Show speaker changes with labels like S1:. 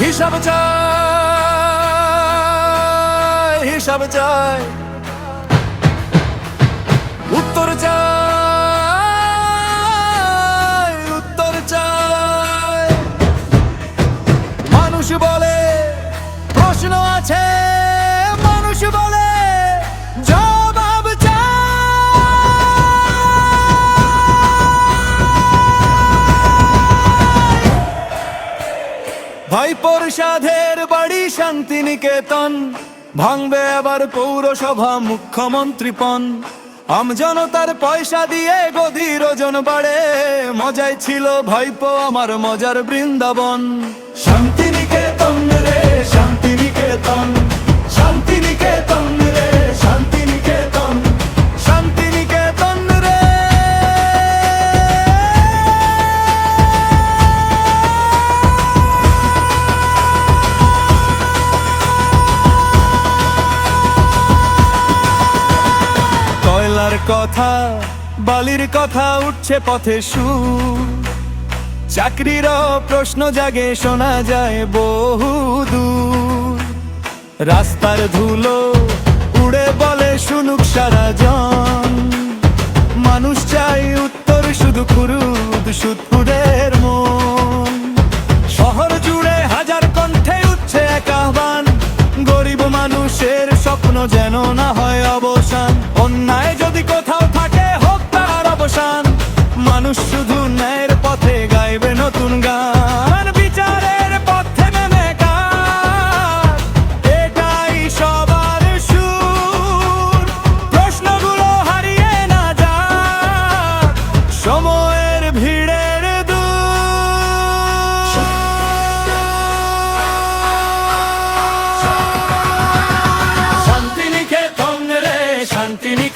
S1: হিসাব চাই, হিসাব চাই, উত্তর চাই, উত্তর চাই। মানুষ বলে প্রশ্ন আছে, মানুষ বলে জবাব চাই। ভাইপোর সাধের বাড়ি শান্তিনিকেতন, ভাঙবে আবার পৌরসভা মুখ্যমন্ত্রী পণ। আমজনতার পয়সা দিয়ে গদির ওজন বাড়ে, মজাই ছিল ভাইপো আমার মজার বৃন্দাবন। শান্তিনিকেতন রে শান্তিনিকেতন, শান্তিনিকেতন রে শান্তিনিকেতন, শান্তিনিকেতন রে। কয়লার কথা বালির কথা উঠছে পথে সুর, চাকরিরও প্রশ্ন জাগে শোনা যায় বহু দূর। রাস্তার ধুলো উড়ে বলে শুনুক সারা জন, মানুষ চাই উত্তর শুধু খুরুদ সুদপুরের মন। শহর জুড়ে হাজার কণ্ঠে উঠছে এক আহ্বান, গরিব মানুষের স্বপ্ন যেন না হয় অবসান। অন্যায় যদি কোথাও থাকে হোক তার অবসান, মানুষ শুধু ন্যায়ের পথে গাইবে নতুন গান। বিচারের পথে নেমে কাজ, এটাই সবার সুর। প্রশ্নগুলো হারিয়ে না যাক সময়ের ভিড়ের দূর। শান্তিনিকেতন রে শান্তিনিকেতন,